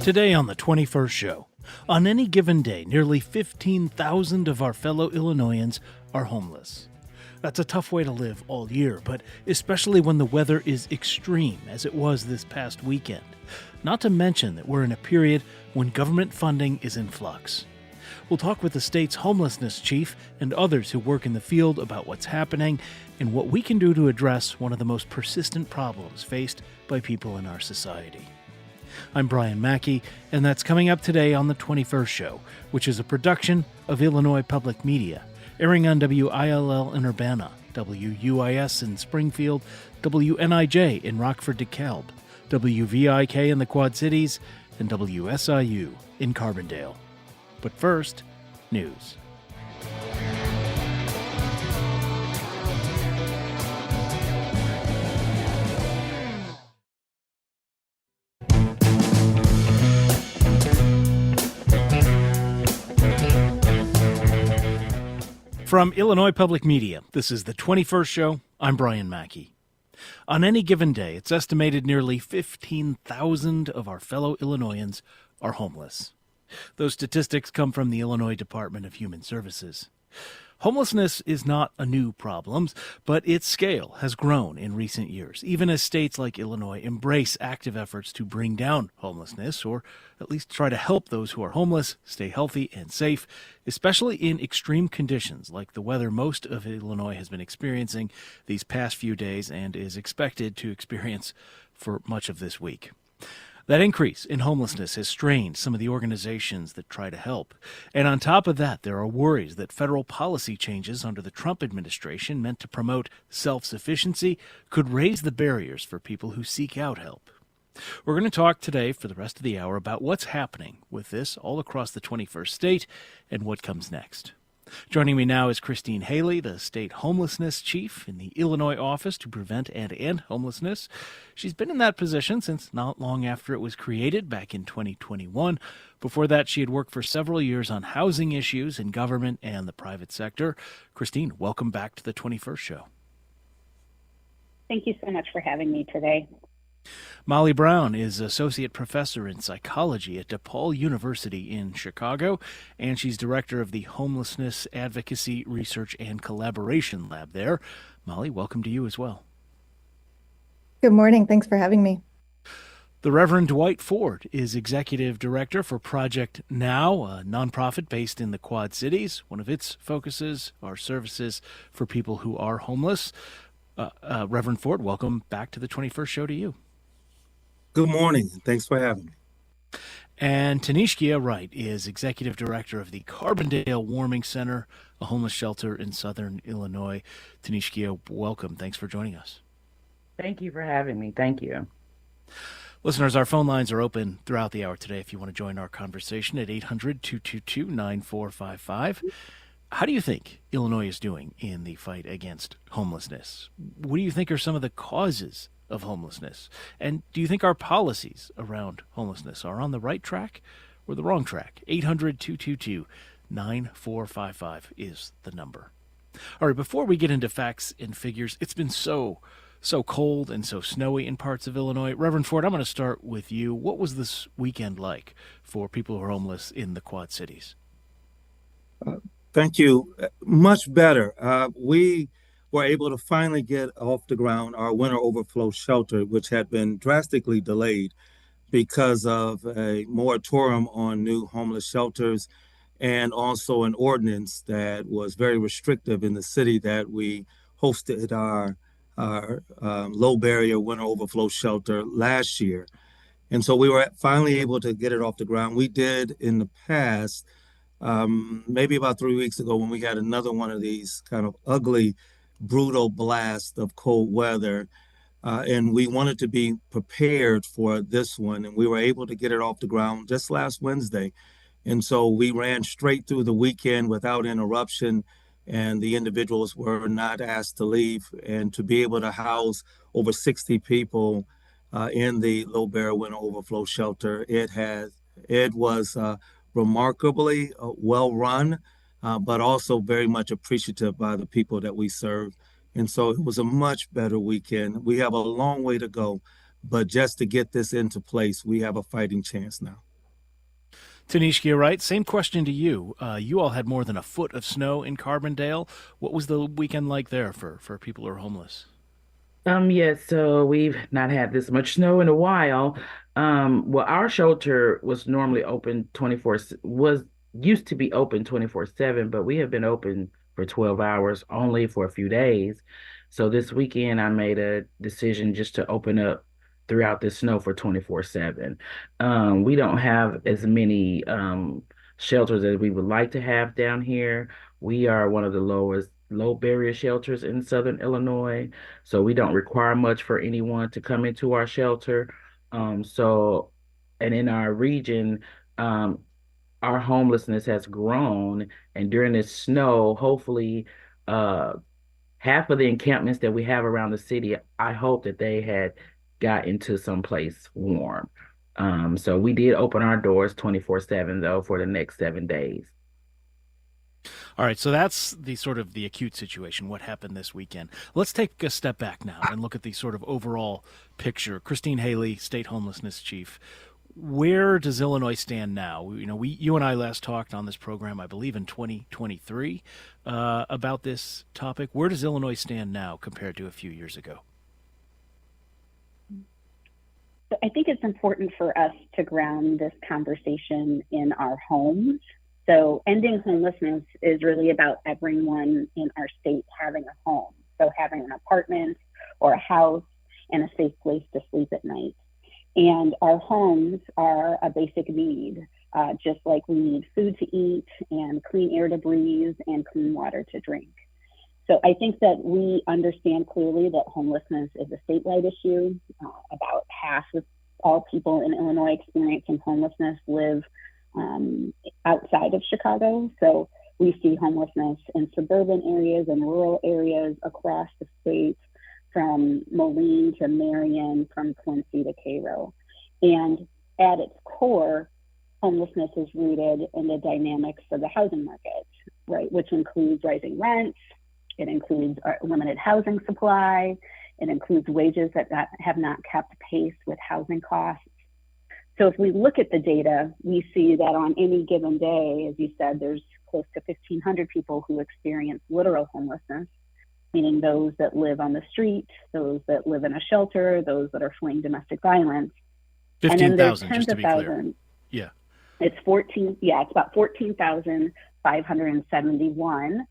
Today on the 21st show, on any given day, nearly 15,000 of our fellow Illinoisans are homeless. That's a tough way to live all year, but especially when the weather is extreme, as it was this past weekend. Not to mention that we're in a period when government funding is in flux. We'll talk with the state's homelessness chief and others who work in the field about what's happening and what we can do to address one of the most persistent problems faced by people in our society. I'm Brian Mackey, and that's coming up today on the 21st Show, which is a production of Illinois Public Media, airing on WILL in Urbana, WUIS in Springfield, WNIJ in Rockford DeKalb, WVIK in the Quad Cities, and WSIU in Carbondale. But first, news. From Illinois Public Media, this is the 21st Show. I'm Brian Mackey. On any given day, it's estimated nearly 15,000 of our fellow Illinoisans are homeless. Those statistics come from the Illinois Department of Human Services. Homelessness is not a new problem, but its scale has grown in recent years, even as states like Illinois embrace active efforts to bring down homelessness, or at least try to help those who are homeless stay healthy and safe, especially in extreme conditions like the weather most of Illinois has been experiencing these past few days and is expected to experience for much of this week. That increase in homelessness has strained some of the organizations that try to help. And on top of that, there are worries that federal policy changes under the Trump administration meant to promote self-sufficiency could raise the barriers for people who seek out help. We're going to talk today for the rest of the hour about what's happening with this all across the 21st state and what comes next. Joining me now is Christine Haley, the state homelessness chief in the Illinois Office to Prevent and End Homelessness. She's been in that position since not long after it was created back in 2021. Before that, she had worked for several years on housing issues in government and the private sector. Christine, welcome back to the 21st Show. Thank you so much for having me today. Molly Brown is associate professor in psychology at DePaul University in Chicago, and she's director of the Homelessness Advocacy Research and Collaboration Lab there. Molly, welcome to you as well. Good morning. Thanks for having me. The Reverend Dwight Ford is executive director for Project Now, a nonprofit based in the Quad Cities. One of its focuses are services for people who are homeless. Reverend Ford, welcome back to the 21st Show to you. Good morning. Thanks for having me. And Tanishkia Wright is executive director of the Carbondale Warming Center, a homeless shelter in southern Illinois. Tanishkia, welcome. Thanks for joining us. Thank you for having me. Thank you. Listeners, our phone lines are open throughout the hour today if you want to join our conversation at 800-222-9455. How do you think Illinois is doing in the fight against homelessness? What do you think are some of the causes of homelessness? And do you think our policies around homelessness are on the right track or the wrong track? 800-222-9455 is the number. All right, before we get into facts and figures, it's been so cold and so snowy in parts of Illinois. Reverend Ford, I'm going to start with you. What was this weekend like for people who are homeless in the Quad Cities? Thank you. Much better. We were able to finally get off the ground our winter overflow shelter, which had been drastically delayed because of a moratorium on new homeless shelters and also an ordinance that was very restrictive in the city that we hosted our low barrier winter overflow shelter last year. And so we were finally able to get it off the ground. We did in the past, maybe about 3 weeks ago, when we had another one of these kind of ugly, brutal blast of cold weather, and we wanted to be prepared for this one, and we were able to get it off the ground just last Wednesday. And so we ran straight through the weekend without interruption, and the individuals were not asked to leave. And to be able to house over 60 people in the low barrier winter overflow shelter, it was remarkably well run, but also very much appreciative by the people that we serve. And so it was a much better weekend. We have a long way to go, but just to get this into place, we have a fighting chance now. Tanishkia, right? Same question to you. You all had more than a foot of snow in Carbondale. What was the weekend like there for people who are homeless? Yes, so we've not had this much snow in a while. Well, our shelter was normally open 24, was used to be open 24/7, but we have been open for 12 hours only for a few days. So this weekend I made a decision just to open up throughout the snow for 24/7. We don't have as many shelters as we would like to have down here. We are one of the lowest low barrier shelters in Southern Illinois. So we don't require much for anyone to come into our shelter. And in our region, um, our homelessness has grown. And during this snow, hopefully, uh, half of the encampments that we have around the city, I hope that they had got into some place warm. So we did open our doors 24/7 though for the next 7 days. All right, so that's the sort of the acute situation, what happened this weekend. Let's take a step back now and look at the sort of overall picture. Christine Haley, state homelessness chief. Where does Illinois stand now? You and I last talked on this program, I believe, in 2023 about this topic. Where does Illinois stand now compared to a few years ago? So I think it's important for us to ground this conversation in our homes. So ending homelessness is really about everyone in our state having a home. So having an apartment or a house and a safe place to sleep at night. And our homes are a basic need, just like we need food to eat and clean air to breathe and clean water to drink. So I think that we understand clearly that homelessness is a statewide issue. About half of all people in Illinois experiencing homelessness live outside of Chicago. So we see homelessness in suburban areas and rural areas across the state, from Moline to Marion, from Quincy to Cairo. And at its core, homelessness is rooted in the dynamics of the housing market, right? Which includes rising rents, it includes limited housing supply, it includes wages that have not kept pace with housing costs. So if we look at the data, we see that on any given day, as you said, there's close to 1,500 people who experience literal homelessness, meaning those that live on the street, those that live in a shelter, those that are fleeing domestic violence. And then there's 15,000, tens just to of be clear. thousands. Yeah. It's about 14,571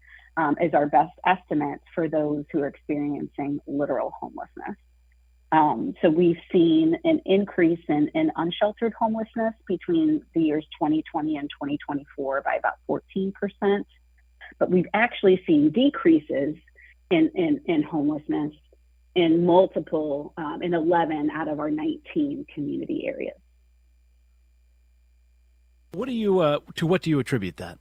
is our best estimate for those who are experiencing literal homelessness. So we've seen an increase in unsheltered homelessness between the years 2020 and 2024 by about 14%. But we've actually seen decreases in homelessness in 11 out of our 19 community areas. To what do you attribute that?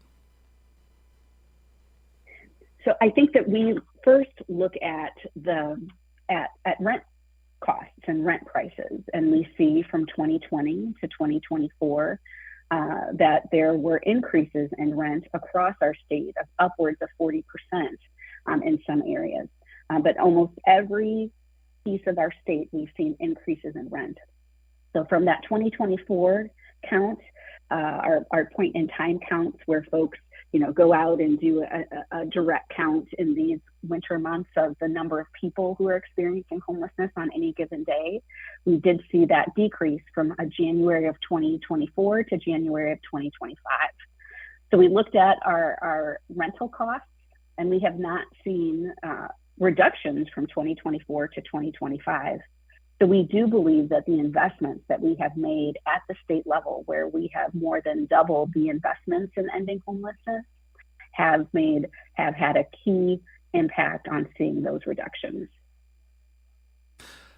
So I think that we first look at rent costs and rent prices, and we see from 2020 to 2024 that there were increases in rent across our state of upwards of 40% in some areas. But almost every piece of our state, we've seen increases in rent. So from that 2024 count, our point in time counts where folks go out and do a direct count in these winter months of the number of people who are experiencing homelessness on any given day. We did see that decrease from January of 2024 to January of 2025. So we looked at our rental costs, and we have not seen reductions from 2024 to 2025. So we do believe that the investments that we have made at the state level, where we have more than doubled the investments in ending homelessness, have had a key impact on seeing those reductions.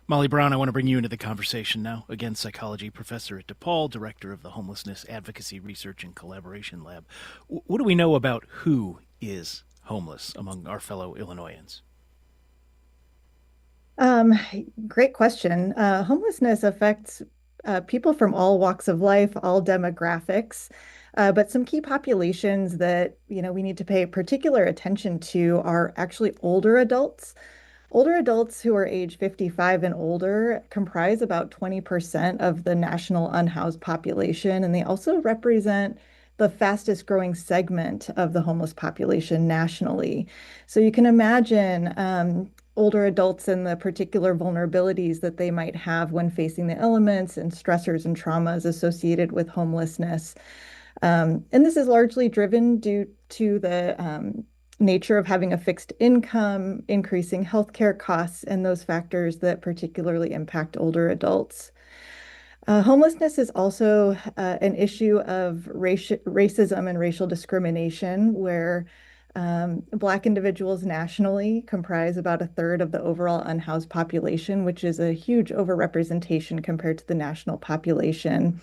Molly Brown, I want to bring you into the conversation now. Again, psychology professor at DePaul, director of the Homelessness Advocacy Research and Collaboration Lab. What do we know about who is homeless among our fellow Illinoisans? Great question. Homelessness affects people from all walks of life, all demographics, but some key populations that we need to pay particular attention to are actually older adults. Older adults who are age 55 and older comprise about 20% of the national unhoused population, and they also represent the fastest growing segment of the homeless population nationally. So you can imagine older adults and the particular vulnerabilities that they might have when facing the elements and stressors and traumas associated with homelessness. And this is largely driven due to the nature of having a fixed income, increasing healthcare costs, and those factors that particularly impact older adults. Homelessness is also an issue of racism and racial discrimination, where Black individuals nationally comprise about a third of the overall unhoused population, which is a huge overrepresentation compared to the national population.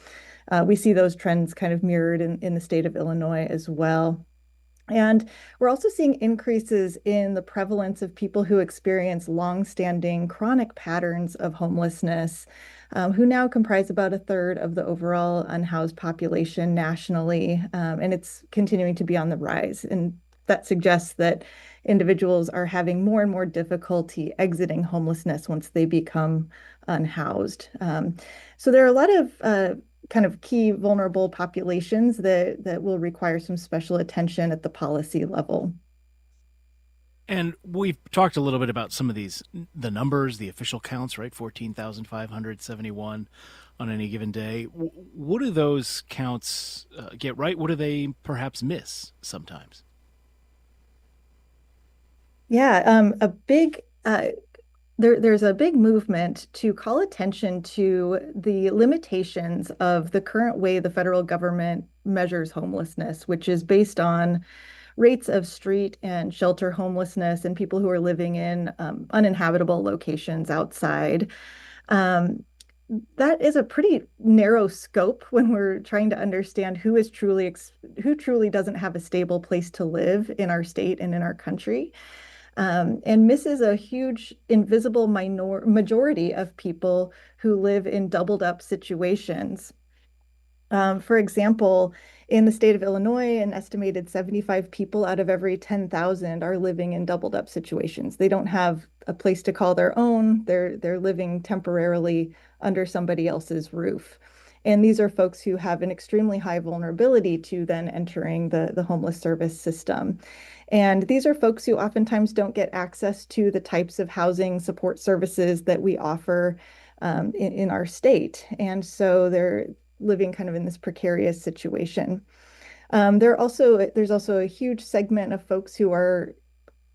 We see those trends kind of mirrored in the state of Illinois as well. And we're also seeing increases in the prevalence of people who experience longstanding chronic patterns of homelessness, who now comprise about a third of the overall unhoused population nationally. And it's continuing to be on the rise. And that suggests that individuals are having more and more difficulty exiting homelessness once they become unhoused. So there are a lot of kind of key vulnerable populations that will require some special attention at the policy level. And we've talked a little bit about some of the numbers, the official counts, right? 14,571 on any given day. What do those counts get right? What do they perhaps miss sometimes? Yeah, there's a big movement to call attention to the limitations of the current way the federal government measures homelessness, which is based on rates of street and shelter homelessness and people who are living in uninhabitable locations outside. Um, that is a pretty narrow scope when we're trying to understand who truly doesn't have a stable place to live in our state and in our country, and misses a huge invisible majority of people who live in doubled up situations. For example, in the state of Illinois, an estimated 75 people out of every 10,000 are living in doubled up situations. They don't have a place to call their own. They're living temporarily under somebody else's roof. And these are folks who have an extremely high vulnerability to then entering the homeless service system. And these are folks who oftentimes don't get access to the types of housing support services that we offer in our state. And so they're living kind of in this precarious situation. There's also a huge segment of folks who are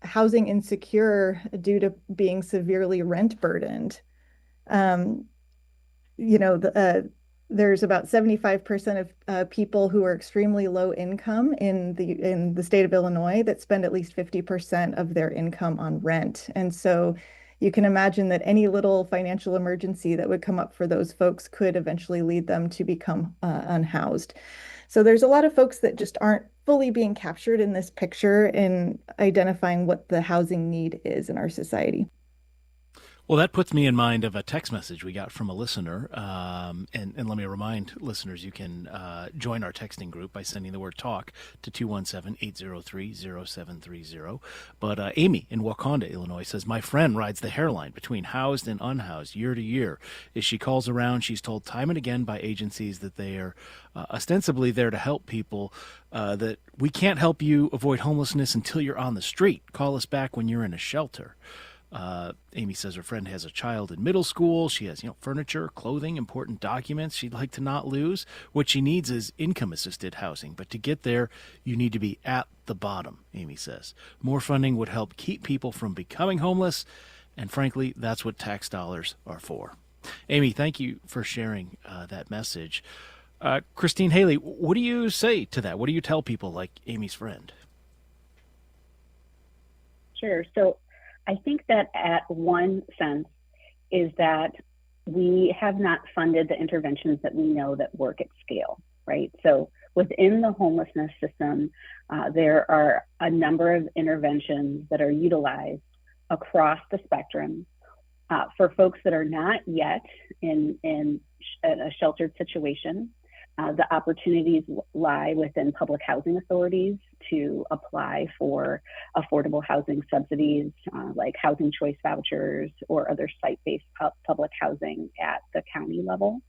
housing insecure due to being severely rent burdened. Um, you know, there's about 75% of people who are extremely low income in the state of Illinois that spend at least 50% of their income on rent. And so you can imagine that any little financial emergency that would come up for those folks could eventually lead them to become unhoused. So there's a lot of folks that just aren't fully being captured in this picture in identifying what the housing need is in our society. Well, that puts me in mind of a text message we got from a listener. And let me remind listeners, you can join our texting group by sending the word talk to 217-803-0730. But Amy in Wauconda, Illinois says, my friend rides the hairline between housed and unhoused year to year. As she calls around, she's told time and again by agencies that they are ostensibly there to help people, that we can't help you avoid homelessness until you're on the street. Call us back when you're in a shelter. Amy says her friend has a child in middle school. She has, furniture, clothing, important documents she'd like to not lose. What she needs is income-assisted housing. But to get there, you need to be at the bottom, Amy says. More funding would help keep people from becoming homeless. And frankly, that's what tax dollars are for. Amy, thank you for sharing that message. Christine Haley, what do you say to that? What do you tell people like Amy's friend? Sure. So I think that at one sense is that we have not funded the interventions that we know that work at scale, right? So within the homelessness system, there are a number of interventions that are utilized across the spectrum for folks that are not yet in a sheltered situation. The opportunities lie within public housing authorities to apply for affordable housing subsidies like housing choice vouchers or other site-based public housing at the county level.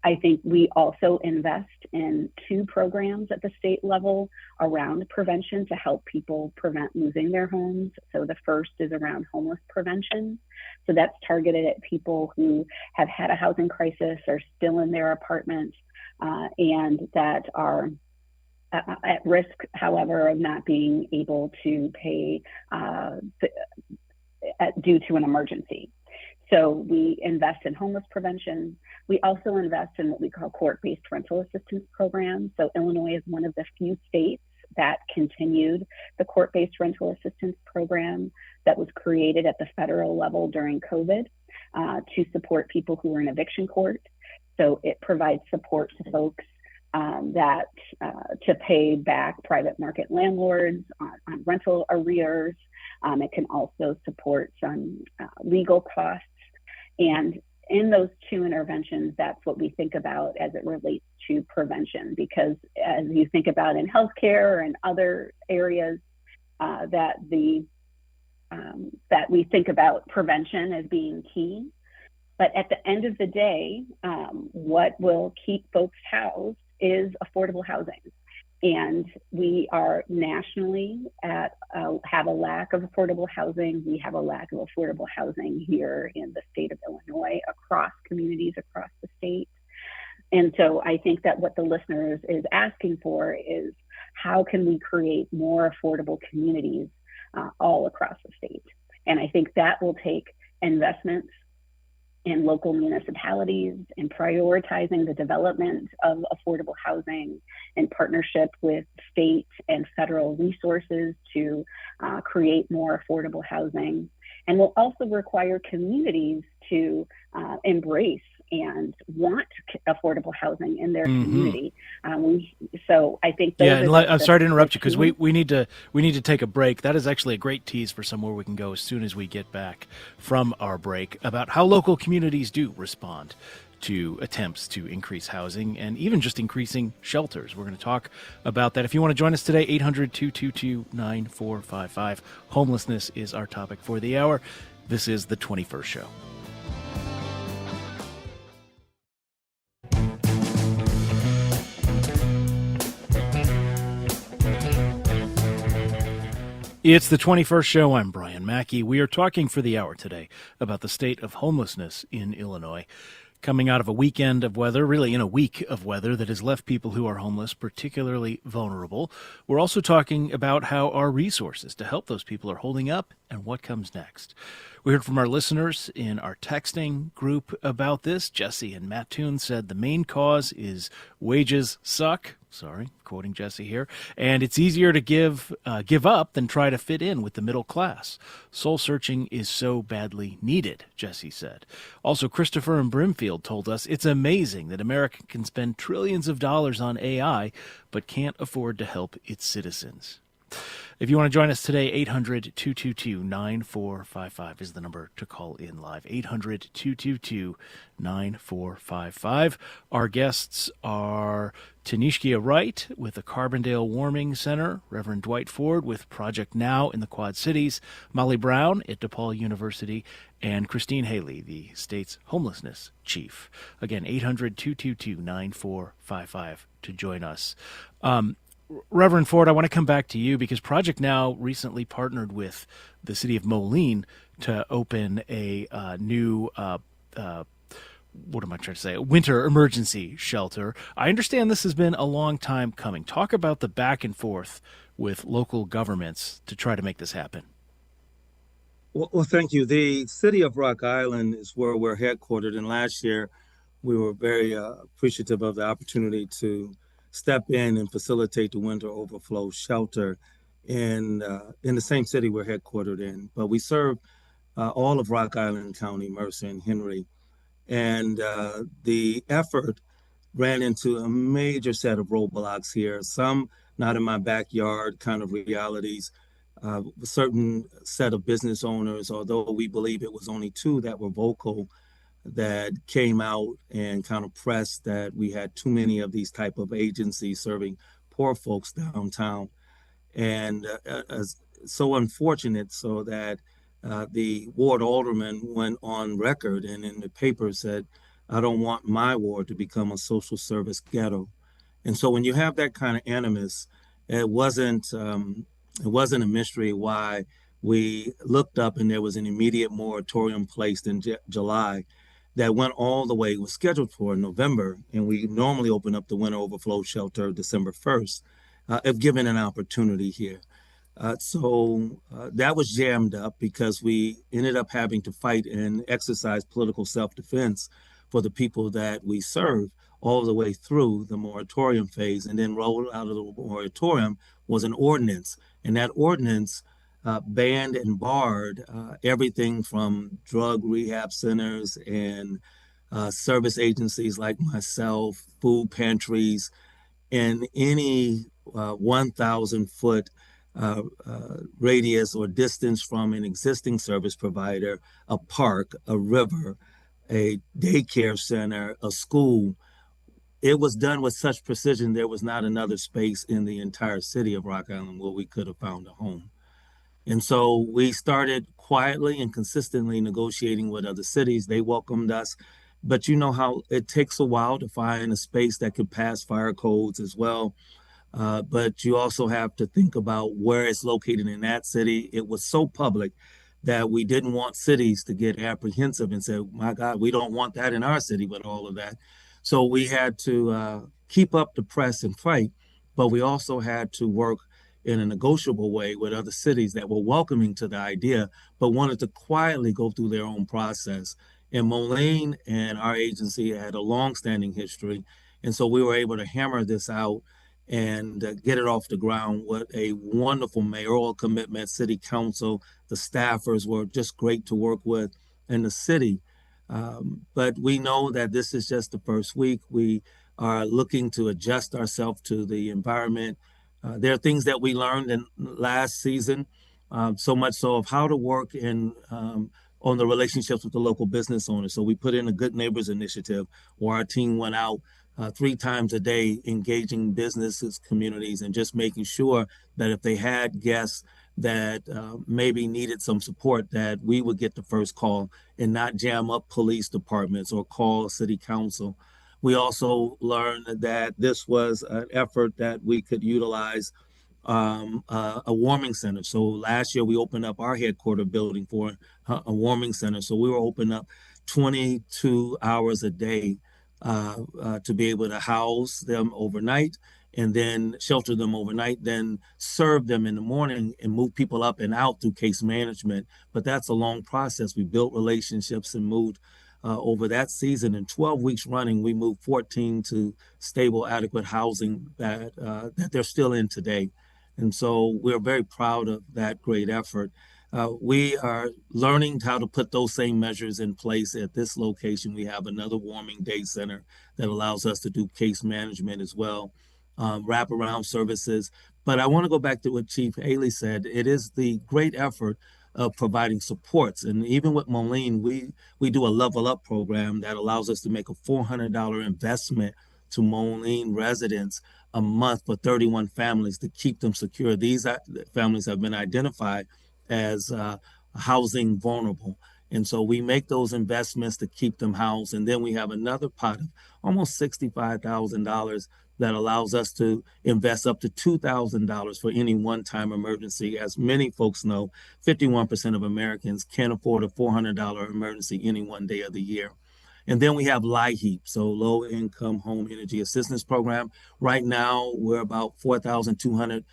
I think we also invest in 2 programs at the state level around prevention to help people prevent losing their homes. So the first is around homeless prevention. So that's targeted at people who have had a housing crisis, are still in their apartment, and that are at risk, however, of not being able to pay due to an emergency. So we invest in homeless prevention. We also invest in what we call court-based rental assistance programs. So Illinois is one of the few states that continued the court-based rental assistance program that was created at the federal level during COVID to support people who were in eviction court. So it provides support to folks to pay back private market landlords on rental arrears. It can also support some legal costs. And in those 2 interventions, that's what we think about as it relates to prevention, because as you think about in healthcare and other areas that we think about prevention as being key. But at the end of the day, what will keep folks housed is affordable housing. And we are nationally have a lack of affordable housing. We have a lack of affordable housing here in the state of Illinois across communities across the state. And so I think that what the listeners is asking for is how can we create more affordable communities all across the state? And I think that will take investments in local municipalities and prioritizing the development of affordable housing in partnership with state and federal resources to create more affordable housing. And will also require communities to embrace and want affordable housing in their community. So I think I'm sorry to interrupt you because we need to take a break. That is actually a great tease for somewhere we can go as soon as we get back from our break about how local communities do respond to attempts to increase housing and even just increasing shelters. We're going to talk about that. If you want to join us today, 800-222-9455. Homelessness is our topic for the hour. This is the 21st Show. It's the 21st Show. I'm Brian Mackey. We are talking for the hour today about the state of homelessness in Illinois, coming out of a weekend of weather, really in a week of weather that has left people who are homeless particularly vulnerable. We're also talking about how our resources to help those people are holding up and what comes next. We heard from our listeners in our texting group about this. Jesse and Mattoon said the main cause is wages suck. Sorry, quoting Jesse here. And it's easier to give up than try to fit in with the middle class. Soul searching is so badly needed, Jesse said. Also, Christopher in Brimfield told us it's amazing that America can spend trillions of dollars on AI, but can't afford to help its citizens. If you want to join us today, 800-222-9455 is the number to call in live. 800-222-9455. Our guests are Tanishkia Wright with the Carbondale Warming Center, Reverend Dwight Ford with Project Now in the Quad Cities, Molly Brown at DePaul University, and Christine Haley, the state's homelessness chief. Again, 800-222-9455 to join us. Reverend Ford, I want to come back to you because Project Now recently partnered with the city of Moline to open a new, a winter emergency shelter. I understand this has been a long time coming. Talk about the back and forth with local governments to try to make this happen. Well, thank you. The city of Rock Island is where we're headquartered, and last year we were very appreciative of the opportunity to step in and facilitate the winter overflow shelter in the same city we're headquartered in. But we serve all of Rock Island County, Mercer and Henry. And the effort ran into a major set of roadblocks here, some not in my backyard kind of realities. A certain set of business owners, although we believe it was only 2 that were vocal, that came out and kind of pressed that we had too many of these type of agencies serving poor folks downtown. And so unfortunate so that the ward alderman went on record and in the paper said, I don't want my ward to become a social service ghetto. And so when you have that kind of animus, it wasn't um, it wasn't a mystery why we looked up and there was an immediate moratorium placed in July that went all the way. It was scheduled for November, and we normally open up the winter overflow shelter December 1st, if given an opportunity here. That was jammed up because we ended up having to fight and exercise political self-defense for the people that we serve all the way through the moratorium phase. And then rolled out of the moratorium was an ordinance. And that ordinance banned and barred everything from drug rehab centers and service agencies like myself, food pantries, and any 1,000 foot radius or distance from an existing service provider, a park, a river, a daycare center, a school. It was done with such precision, there was not another space in the entire city of Rock Island where we could have found a home. And so we started quietly and consistently negotiating with other cities. They welcomed us. But you know how it takes a while to find a space that could pass fire codes as well. But you also have to think about where it's located in that city. It was so public that we didn't want cities to get apprehensive and say, my God, we don't want that in our city with all of that. So we had to keep up the press and fight, but we also had to work in a negotiable way with other cities that were welcoming to the idea, but wanted to quietly go through their own process. And Moline and our agency had a long-standing history. And so we were able to hammer this out and get it off the ground with a wonderful mayoral commitment. City council, the staffers were just great to work with, and the city. But we know that this is just the first week. We are looking to adjust ourselves to the environment. There are things that we learned in last season, so much so of how to work in on the relationships with the local business owners. So we put in a Good Neighbors initiative where our team went out 3 times a day, engaging businesses, communities, and just making sure that if they had guests that maybe needed some support, that we would get the first call and not jam up police departments or call city council. We also learned that this was an effort that we could utilize a warming center. So last year we opened up our headquarter building for a warming center. So we were open up 22 hours a day to be able to house them overnight and then shelter them overnight, then serve them in the morning and move people up and out through case management. But that's a long process. We built relationships and moved over that season. In 12 weeks running, we moved 14 to stable, adequate housing that they're still in today. And so we're very proud of that great effort. We are learning how to put those same measures in place at this location. We have another warming day center that allows us to do case management as well, wraparound services. But I want to go back to what Chief Haley said. It is the great effort of providing supports. And even with Moline, we do a level up program that allows us to make a $400 investment to Moline residents a month for 31 families to keep them secure. These families have been identified as housing vulnerable. And so we make those investments to keep them housed. And then we have another pot of almost $65,000 that allows us to invest up to $2,000 for any one-time emergency. As many folks know, 51% of Americans can't afford a $400 emergency any one day of the year. And then we have LIHEAP, so Low Income Home Energy Assistance Program. Right now, we're about 4,200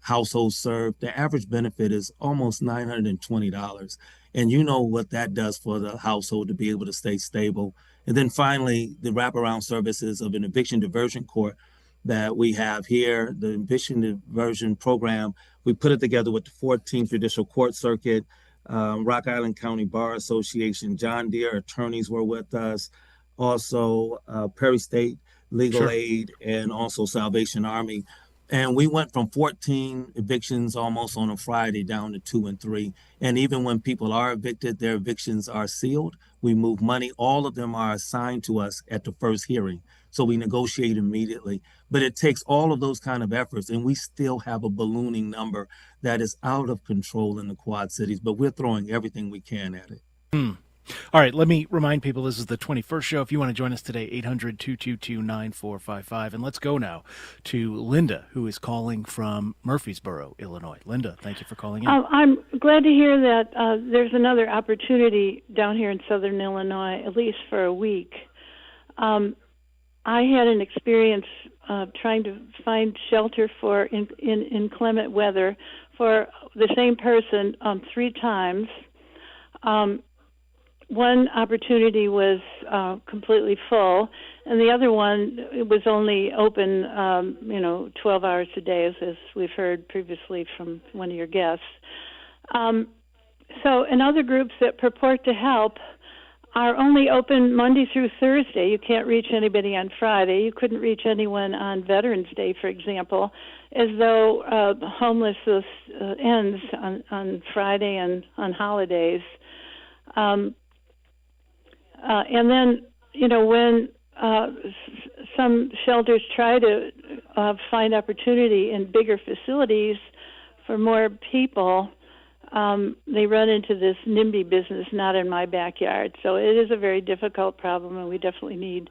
households served. The average benefit is almost $920. And you know what that does for the household to be able to stay stable. And then finally, the wraparound services of an eviction diversion court that we have here, the eviction diversion program. We put it together with the 14th Judicial Court Circuit, Rock Island County Bar Association, John Deere attorneys were with us, also Perry State Legal Sure. Aid, and also Salvation Army. And we went from 14 evictions almost on a Friday down to 2 and 3. And even when people are evicted, their evictions are sealed. We move money. All of them are assigned to us at the first hearing. So we negotiate immediately. But it takes all of those kind of efforts. And we still have a ballooning number that is out of control in the Quad Cities. But we're throwing everything we can at it. Hmm. All right, let me remind people this is the 21st show. If you want to join us today, 800 222 9455. And let's go now to Linda, who is calling from Murfreesboro, Illinois. Linda, thank you for calling in. I'm glad to hear that there's another opportunity down here in southern Illinois, at least for a week. I had an experience trying to find shelter for in inclement weather for the same person 3 times. One opportunity was completely full, and the other one it was only open, 12 hours a day, as we've heard previously from one of your guests. And other groups that purport to help are only open Monday through Thursday. You can't reach anybody on Friday. You couldn't reach anyone on Veterans Day, for example, as though homelessness ends on Friday and on holidays. And then, when some shelters try to find opportunity in bigger facilities for more people, they run into this NIMBY business, not in my backyard. So it is a very difficult problem, and we definitely need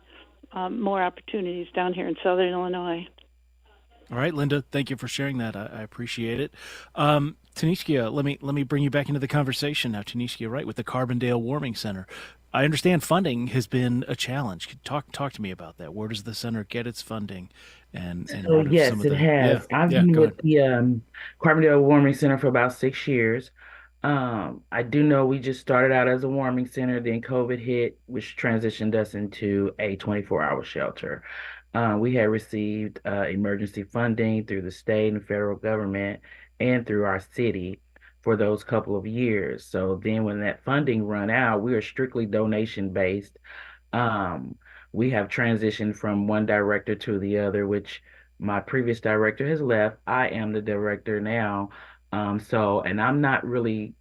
more opportunities down here in southern Illinois. All right, Linda, thank you for sharing that. I appreciate it. Taniskia, let me bring you back into the conversation now. Taniskia, right, with the Carbondale Warming Center. I understand funding has been a challenge. Talk to me about that. Where does the center get its funding? And So what are some yes, of it the has. I've yeah, been go with ahead. the Carbondale Warming Center for about 6 years. I do know we just started out as a warming center, then COVID hit, which transitioned us into a 24-hour shelter. We had received emergency funding through the state and federal government and through our city for those couple of years. So then when that funding run out, we are strictly donation based. Um, we have transitioned from one director to the other, which my previous director has left. I am the director now. And I'm not really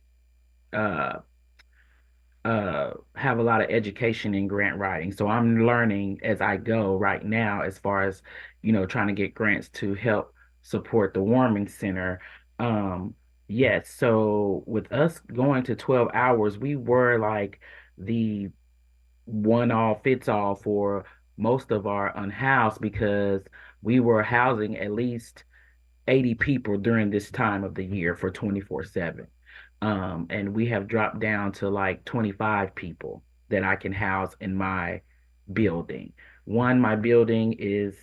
uh have a lot of education in grant writing. So I'm learning as I go right now as far as, trying to get grants to help support the warming center. Um, yes, so with us going to 12 hours, we were like the one all fits all for most of our unhoused because we were housing at least 80 people during this time of the year for 24/7. And we have dropped down to like 25 people that I can house in my building. One, my building is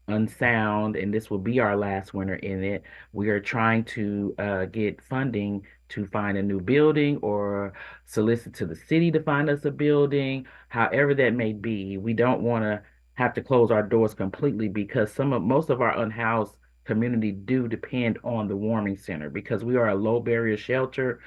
unsound, and this will be our last winter in it. We are trying to get funding to find a new building or solicit to the city to find us a building, however that may be. We don't want to have to close our doors completely because most of our unhoused community do depend on the warming center because we are a low barrier shelter.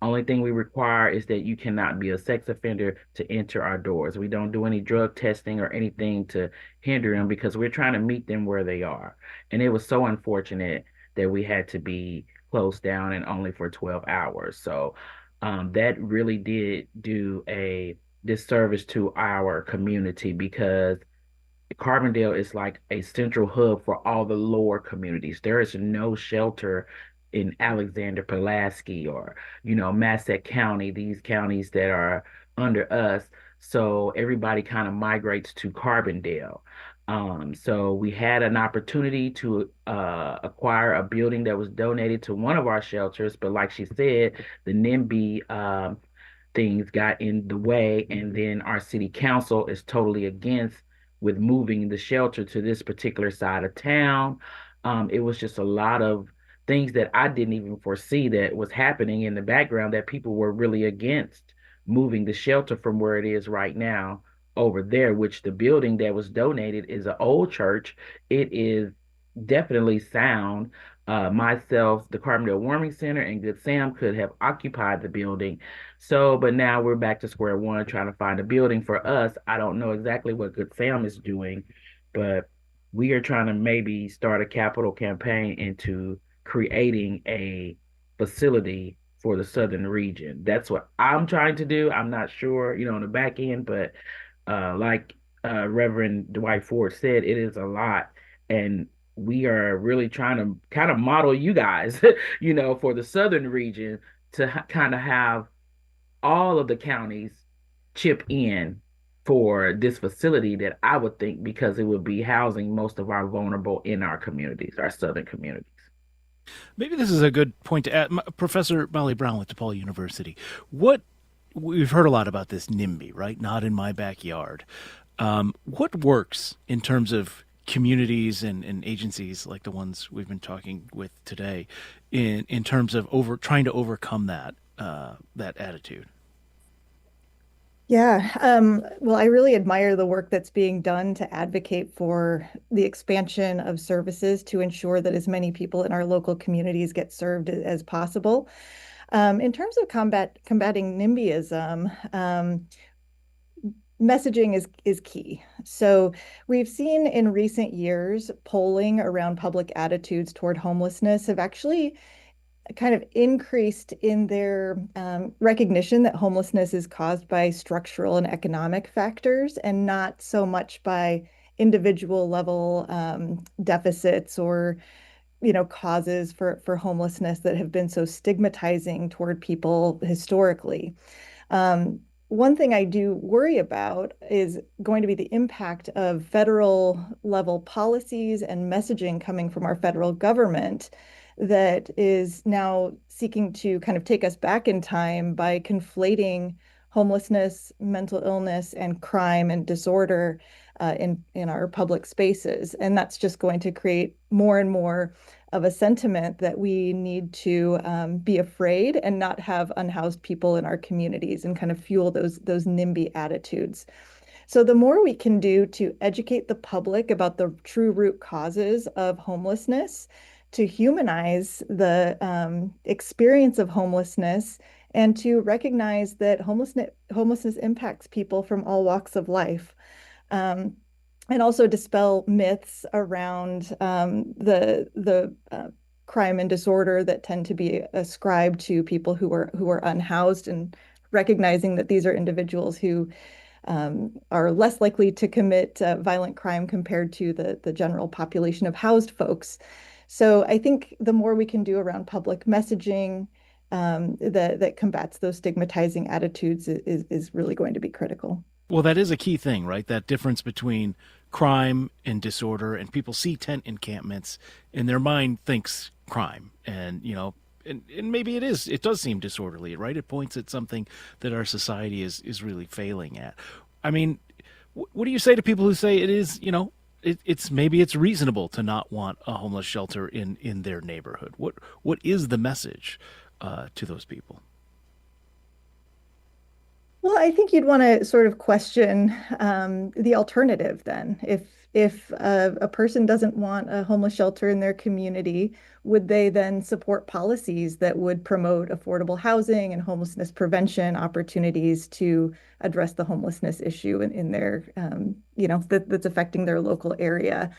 Only thing we require is that you cannot be a sex offender to enter our doors. We don't do any drug testing or anything to hinder them because we're trying to meet them where they are. And it was so unfortunate that we had to be closed down and only for 12 hours. So that really did do a disservice to our community because Carbondale is like a central hub for all the lower communities. There is no shelter in Alexander Pulaski or, Massac County, these counties that are under us. So everybody kind of migrates to Carbondale. So we had an opportunity to acquire a building that was donated to one of our shelters, but like she said, the NIMBY things got in the way, and then our city council is totally against with moving the shelter to this particular side of town. It was just a lot of things that I didn't even foresee that was happening in the background that people were really against moving the shelter from where it is right now over there, which the building that was donated is an old church. It is definitely sound. Myself, the Carbondale Warming Center, and Good Sam could have occupied the building. So, but now we're back to square one trying to find a building for us. I don't know exactly what Good Sam is doing, but we are trying to maybe start a capital campaign into creating a facility for the southern region. That's what I'm trying to do. I'm not sure, on the back end, but like Reverend Dwight Ford said, it is a lot. And we are really trying to kind of model you guys, for the southern region to kind of have all of the counties chip in for this facility that I would think because it would be housing most of our vulnerable in our communities, our southern communities. Maybe this is a good point to add. Professor Molly Brown with DePaul University. What we've heard a lot about this NIMBY, right? Not in my backyard. What works in terms of communities and agencies like the ones we've been talking with today, in terms of trying to overcome that attitude? Yeah, well, I really admire the work that's being done to advocate for the expansion of services to ensure that as many people in our local communities get served as possible. In terms of combating NIMBYism, messaging is key. So we've seen in recent years polling around public attitudes toward homelessness have actually kind of increased in their recognition that homelessness is caused by structural and economic factors and not so much by individual level deficits or causes for homelessness that have been so stigmatizing toward people historically. One thing I do worry about is going to be the impact of federal level policies and messaging coming from our federal government that is now seeking to kind of take us back in time by conflating homelessness, mental illness, and crime and disorder in our public spaces. And that's just going to create more and more of a sentiment that we need to be afraid and not have unhoused people in our communities and kind of fuel those NIMBY attitudes. So the more we can do to educate the public about the true root causes of homelessness, to humanize the experience of homelessness, and to recognize that homelessness impacts people from all walks of life. And also dispel myths around the crime and disorder that tend to be ascribed to people who are unhoused, and recognizing that these are individuals who are less likely to commit violent crime compared to the general population of housed folks. So I think the more we can do around public messaging that combats those stigmatizing attitudes is really going to be critical. Well, that is a key thing, right? That difference between crime and disorder, and people see tent encampments and their mind thinks crime, and and maybe it does seem disorderly, right? It points at something that our society is really failing at. I mean, what do you say to people who say it is, it's reasonable to not want a homeless shelter in their neighborhood? What is the message to those people? Well, I think you'd want to sort of question the alternative then. If a person doesn't want a homeless shelter in their community, would they then support policies that would promote affordable housing and homelessness prevention opportunities to address the homelessness issue in their, that's affecting their local area?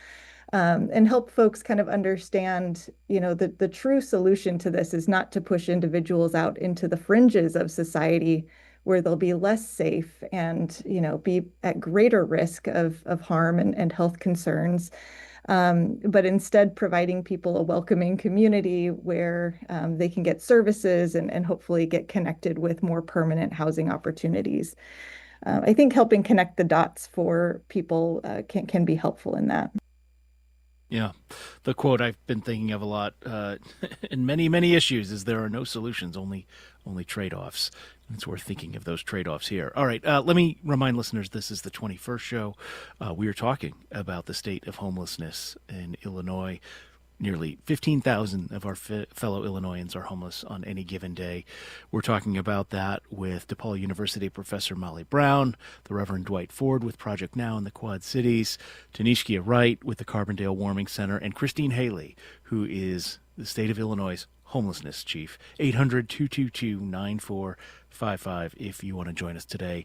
And help folks kind of understand, the true solution to this is not to push individuals out into the fringes of society where they'll be less safe and, be at greater risk of harm and health concerns. But instead providing people a welcoming community where they can get services and hopefully get connected with more permanent housing opportunities. I think helping connect the dots for people can be helpful in that. Yeah. The quote I've been thinking of a lot in many, many issues is there are no solutions, only trade-offs. It's worth thinking of those trade-offs here. All right. Let me remind listeners, this is the 21st show. We are talking about the state of homelessness in Illinois. Nearly 15,000 of our fellow Illinoisans are homeless on any given day. We're talking about that with DePaul University Professor Molly Brown, the Reverend Dwight Ford with Project Now in the Quad Cities, Tanishkia Wright with the Carbondale Warming Center, and Christine Haley, who is the state of Illinois' homelessness chief. 800-222-9455 if you want to join us today.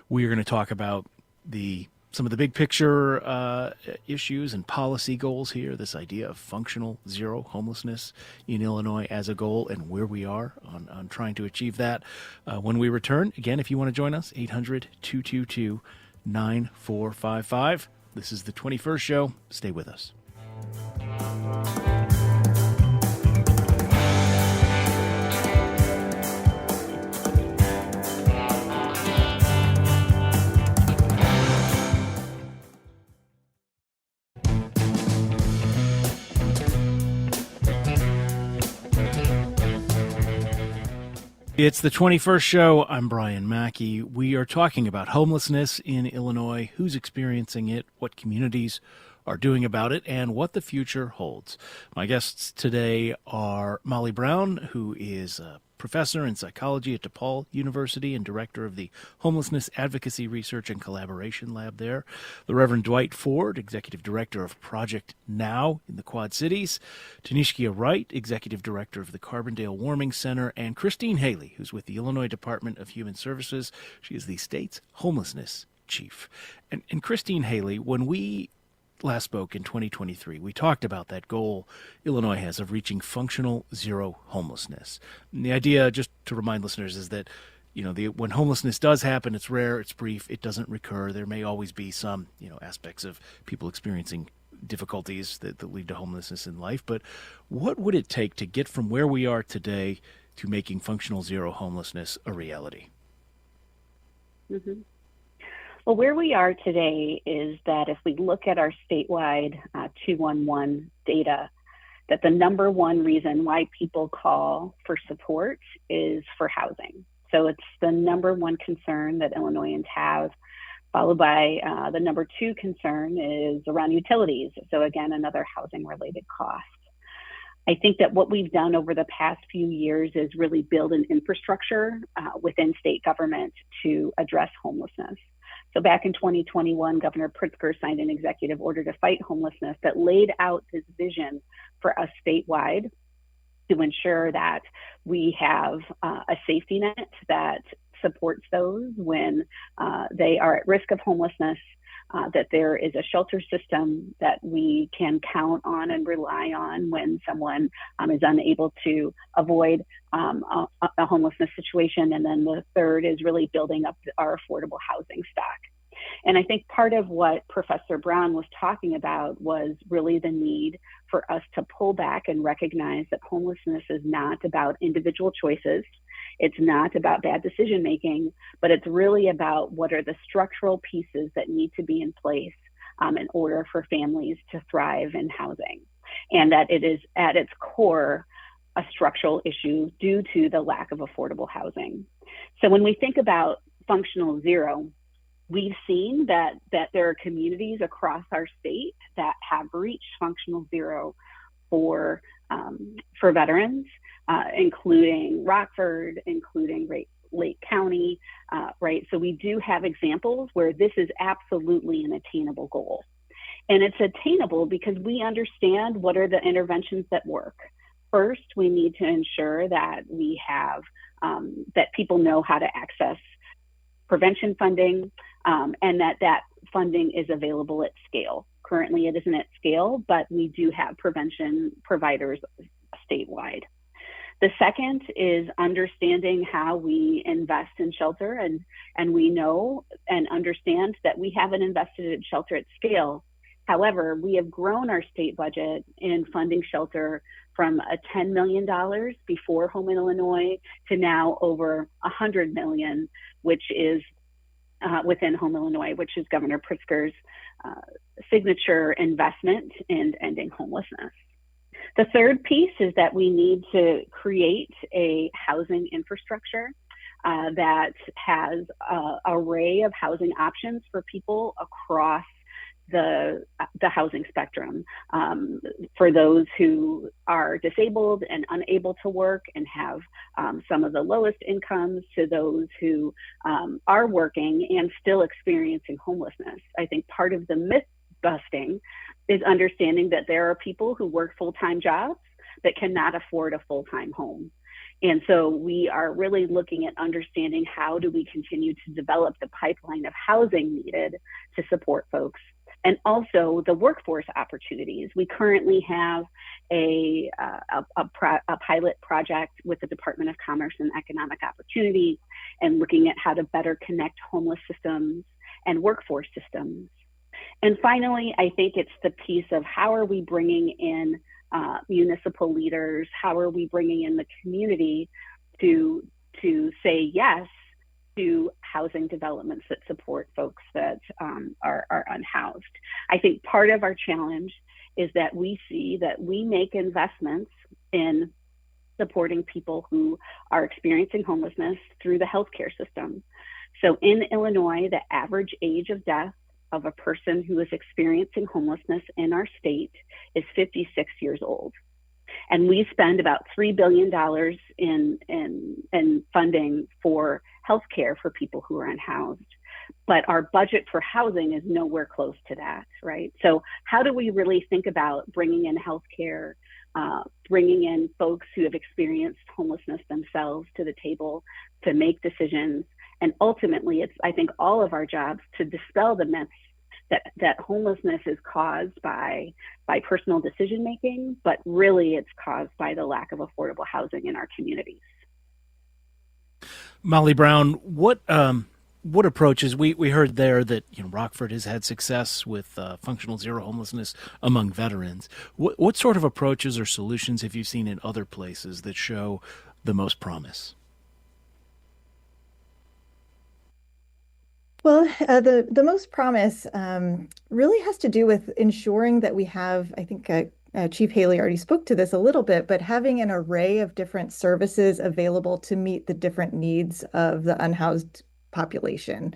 We are going to talk about the some of the big picture issues and policy goals here, this idea of functional zero homelessness in Illinois as a goal and where we are on trying to achieve that. When we return, again, if you want to join us, 800-222-9455. This is the 21st show. Stay with us. It's the 21st show. I'm Brian Mackey. We are talking about homelessness in Illinois, who's experiencing it, what communities are doing about it, and what the future holds. My guests today are Molly Brown, who is a professor in psychology at DePaul University and director of the Homelessness Advocacy Research and Collaboration Lab there. The Reverend Dwight Ford, executive director of Project Now in the Quad Cities. Tanishkia Wright, executive director of the Carbondale Warming Center. And Christine Haley, who's with the Illinois Department of Human Services. She is the state's homelessness chief. And Christine Haley, when we last spoke in 2023, we talked about that goal Illinois has of reaching functional zero homelessness. And the idea, just to remind listeners, is that when homelessness does happen, it's rare, it's brief, it doesn't recur. There may always be some aspects of people experiencing difficulties that lead to homelessness in life. But what would it take to get from where we are today to making functional zero homelessness a reality? Mm-hmm. Well, where we are today is that if we look at our statewide 211 data, that the number one reason why people call for support is for housing. So it's the number one concern that Illinoisans have, followed by the number two concern is around utilities. So again, another housing related cost. I think that what we've done over the past few years is really build an infrastructure within state government to address homelessness. So back in 2021, Governor Pritzker signed an executive order to fight homelessness that laid out this vision for us statewide to ensure that we have a safety net that supports those when they are at risk of homelessness, that there is a shelter system that we can count on and rely on when someone is unable to avoid a homelessness situation. And then the third is really building up our affordable housing stock. And I think part of what Professor Brown was talking about was really the need for us to pull back and recognize that homelessness is not about individual choices. It's not about bad decision making, but it's really about what are the structural pieces that need to be in place in order for families to thrive in housing. And that it is at its core a structural issue due to the lack of affordable housing. So when we think about functional zero, we've seen that there are communities across our state that have reached functional zero for veterans, including Rockford, including Lake County, right? So we do have examples where this is absolutely an attainable goal. And it's attainable because we understand what are the interventions that work. First, we need to ensure that we have, that people know how to access prevention funding, and that funding is available at scale. Currently, it isn't at scale, but we do have prevention providers statewide. The second is understanding how we invest in shelter, and we know and understand that we haven't invested in shelter at scale. However, we have grown our state budget in funding shelter from a $10 million before Home in Illinois to now over $100 million, which is within Home Illinois, which is Governor Pritzker's signature investment in ending homelessness. The third piece is that we need to create a housing infrastructure that has an array of housing options for people across the housing spectrum, for those who are disabled and unable to work and have some of the lowest incomes, to those who are working and still experiencing homelessness. I think part of the myth busting is understanding that there are people who work full-time jobs that cannot afford a full-time home. And so we are really looking at understanding how do we continue to develop the pipeline of housing needed to support folks, and also the workforce opportunities. We currently have a pilot project with the Department of Commerce and Economic Opportunity, and looking at how to better connect homeless systems and workforce systems. And finally, I think it's the piece of how are we bringing in municipal leaders, how are we bringing in the community to say yes to housing developments that support folks that are unhoused. I think part of our challenge is that we see that we make investments in supporting people who are experiencing homelessness through the healthcare system. So in Illinois, the average age of death of a person who is experiencing homelessness in our state is 56 years old. And we spend about $3 billion in funding for healthcare for people who are unhoused. But our budget for housing is nowhere close to that, right? So how do we really think about bringing in healthcare, bringing in folks who have experienced homelessness themselves to the table to make decisions? And ultimately, it's, I think, all of our jobs to dispel the myths that homelessness is caused by personal decision making, but really it's caused by the lack of affordable housing in our communities. Molly Brown, what approaches we heard there that Rockford has had success with functional zero homelessness among veterans. What sort of approaches or solutions have you seen in other places that show the most promise? Well, the most promise really has to do with ensuring that we have, I think Chief Haley already spoke to this a little bit, but having an array of different services available to meet the different needs of the unhoused population.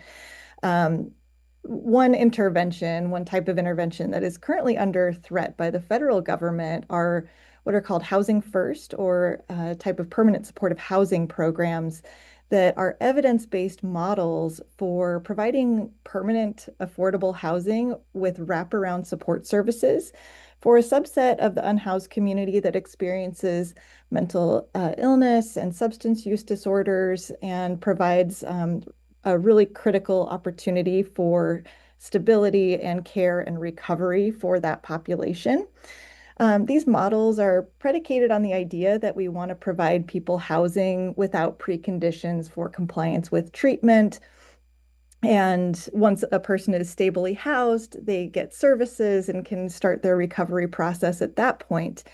One type of intervention that is currently under threat by the federal government are what are called Housing First, or a type of permanent supportive housing programs that are evidence-based models for providing permanent affordable housing with wraparound support services for a subset of the unhoused community that experiences mental illness and substance use disorders, and provides a really critical opportunity for stability and care and recovery for that population. These models are predicated on the idea that we want to provide people housing without preconditions for compliance with treatment. And once a person is stably housed, they get services and can start their recovery process at that point.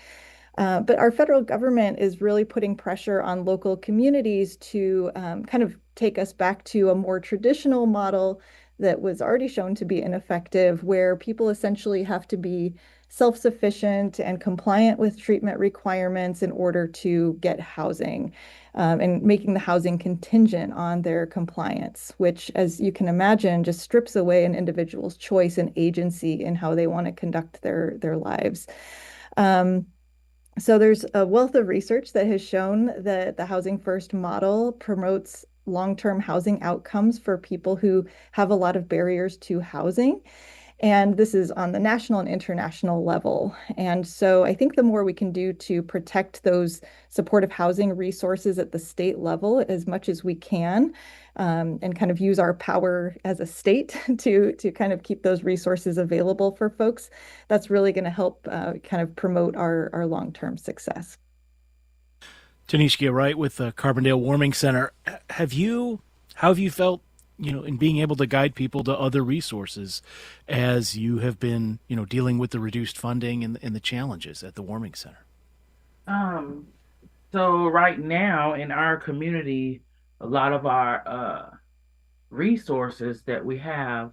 But our federal government is really putting pressure on local communities to kind of take us back to a more traditional model that was already shown to be ineffective, where people essentially have to be self-sufficient and compliant with treatment requirements in order to get housing, and making the housing contingent on their compliance, which, as you can imagine, just strips away an individual's choice and agency in how they want to conduct their lives. So there's a wealth of research that has shown that the Housing First model promotes long-term housing outcomes for people who have a lot of barriers to housing. And this is on the national and international level. And so I think the more we can do to protect those supportive housing resources at the state level as much as we can, and kind of use our power as a state to kind of keep those resources available for folks, that's really going to help kind of promote our long-term success. Tanishkia Wright with the Carbondale Warming Center. How have you felt, in being able to guide people to other resources as you have been, dealing with the reduced funding and the challenges at the Warming Center? So right now in our community, a lot of our resources that we have,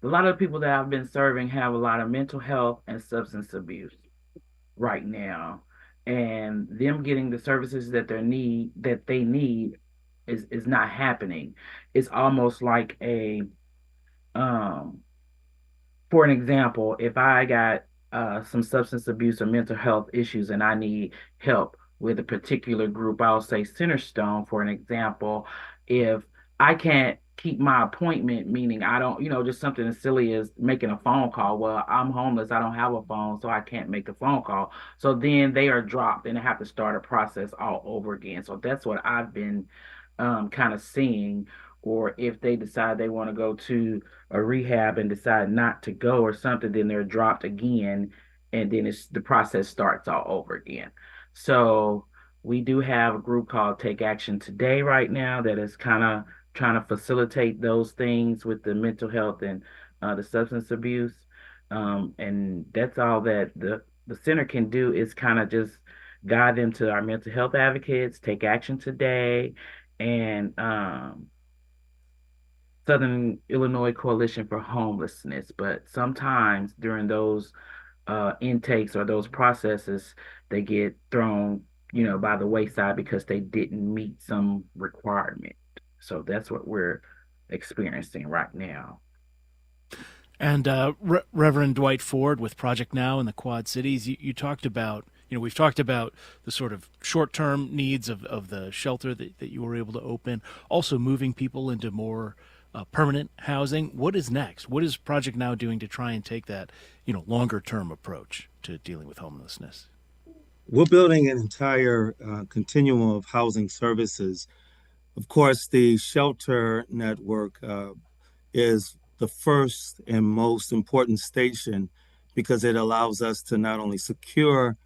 a lot of the people that I've been serving have a lot of mental health and substance abuse right now. And them getting the services that they need is not happening. It's almost like for an example, if I got some substance abuse or mental health issues and I need help with a particular group, I'll say Centerstone, for an example. If I can't keep my appointment, meaning I don't, just something as silly as making a phone call. Well, I'm homeless, I don't have a phone, so I can't make the phone call. So then they are dropped and they have to start a process all over again. So that's what I've been kind of seeing. Or if they decide they want to go to a rehab and decide not to go or something, then they're dropped again, and then the process starts all over again. So we do have a group called Take Action Today right now that is kind of trying to facilitate those things with the mental health and the substance abuse. And that's all that the center can do is kind of just guide them to our mental health advocates, Take Action Today, and Southern Illinois Coalition for Homelessness. But sometimes during those intakes or those processes, they get thrown, by the wayside because they didn't meet some requirement. So that's what we're experiencing right now. And Reverend Dwight Ford with Project Now in the Quad Cities, you talked about, we've talked about the sort of short-term needs of the shelter that you were able to open, also moving people into more permanent housing. What is next? What is Project Now doing to try and take that, longer-term approach to dealing with homelessness? We're building an entire continuum of housing services. Of course, the shelter network is the first and most important station because it allows us to not only secure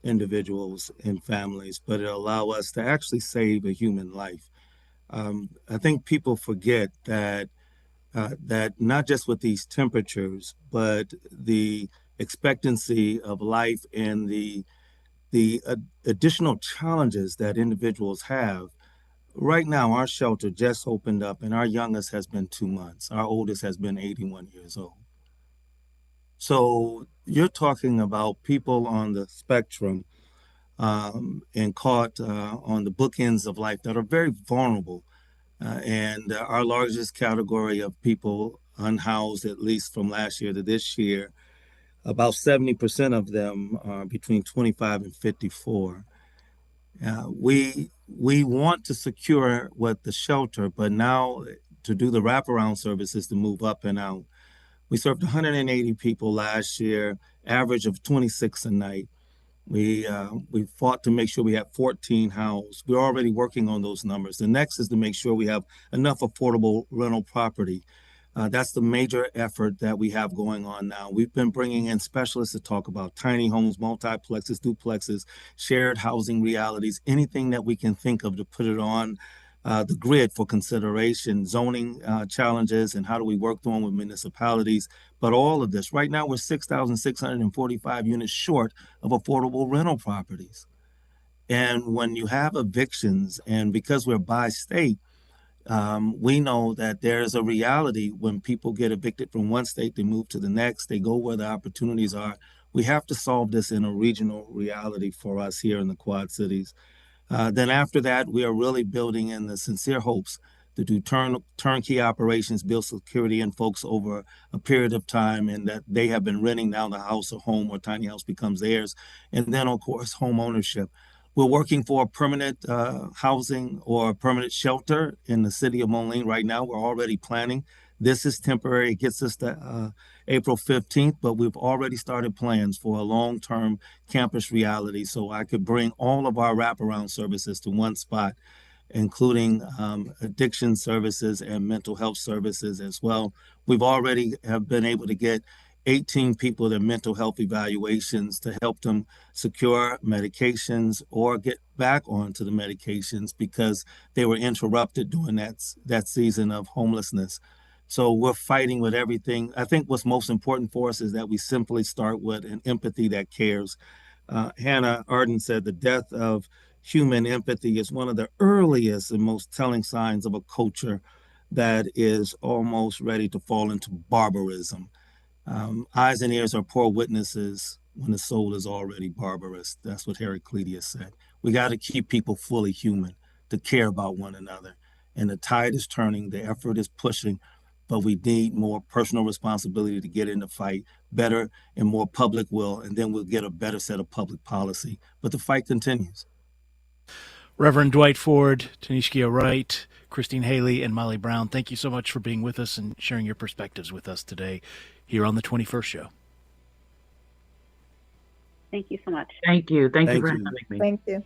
individuals and families, but it allows us to actually save a human life. I think people forget that not just with these temperatures, but the expectancy of life and the additional challenges that individuals have. Right now, our shelter just opened up, and our youngest has been 2 months. Our oldest has been 81 years old. So you're talking about people on the spectrum and caught on the bookends of life that are very vulnerable. And our largest category of people unhoused, at least from last year to this year, about 70% of them are between 25 and 54. We want to secure what the shelter, but now to do the wraparound services to move up and out. We served 180 people last year, average of 26 a night. We fought to make sure we have 14 housed. We're already working on those numbers. The next is to make sure we have enough affordable rental property. That's the major effort that we have going on now. We've been bringing in specialists to talk about tiny homes, multiplexes, duplexes, shared housing realities, anything that we can think of to put it on the grid for consideration, zoning challenges, and how do we work through them with municipalities. But all of this, right now, we're 6,645 units short of affordable rental properties. And when you have evictions, and because we're by state, we know that there's a reality when people get evicted from one state, they move to the next, they go where the opportunities are. We have to solve this in a regional reality for us here in the Quad Cities. Then after that, we are really building in the sincere hopes to do turnkey operations, build security in folks over a period of time, and that they have been renting now the house or home or tiny house becomes theirs. And then, of course, home ownership. We're working for permanent housing or permanent shelter in the city of Moline right now. We're already planning. This is temporary. It gets us to April 15th, but we've already started plans for a long-term campus reality so I could bring all of our wraparound services to one spot, including addiction services and mental health services as well. We've already have been able to get 18 people their mental health evaluations to help them secure medications or get back onto the medications because they were interrupted during that season of homelessness. So we're fighting with everything. I think what's most important for us is that we simply start with an empathy that cares. Hannah Arden said the death of human empathy is one of the earliest and most telling signs of a culture that is almost ready to fall into barbarism. Eyes and ears are poor witnesses when the soul is already barbarous. That's what Heraclitus said. We got to keep people fully human to care about one another. And the tide is turning, the effort is pushing, but we need more personal responsibility to get in the fight, better and more public will, and then we'll get a better set of public policy. But the fight continues. Reverend Dwight Ford, Tanishkia Wright, Christine Haley and Molly Brown, thank you so much for being with us and sharing your perspectives with us today here on the 21st Show. Thank you so much. Thank you. Thank you Thank for you. having me. Thank you.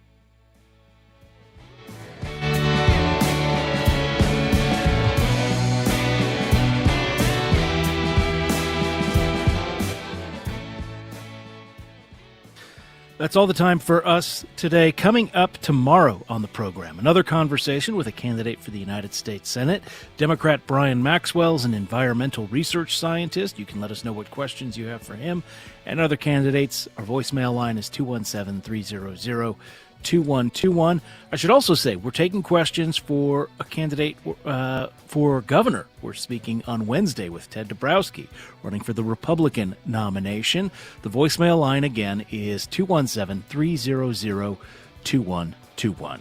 That's all the time for us today. Coming up tomorrow on the program, another conversation with a candidate for the United States Senate. Democrat Brian Maxwell is an environmental research scientist. You can let us know what questions you have for him and other candidates. Our voicemail line is 217-300-2121. I should also say we're taking questions for a candidate for governor. We're speaking on Wednesday with Ted Dabrowski, running for the Republican nomination. The voicemail line again is 217-300-2121.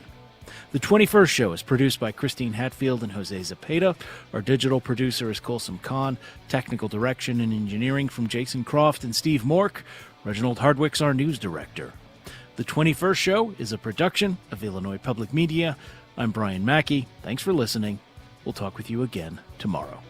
The 21st Show is produced by Christine Hatfield and Jose Zepeda. Our digital producer is Colson Kahn. Technical direction and engineering from Jason Croft and Steve Mork. Reginald Hardwick's our news director. The 21st Show is a production of Illinois Public Media. I'm Brian Mackey. Thanks for listening. We'll talk with you again tomorrow.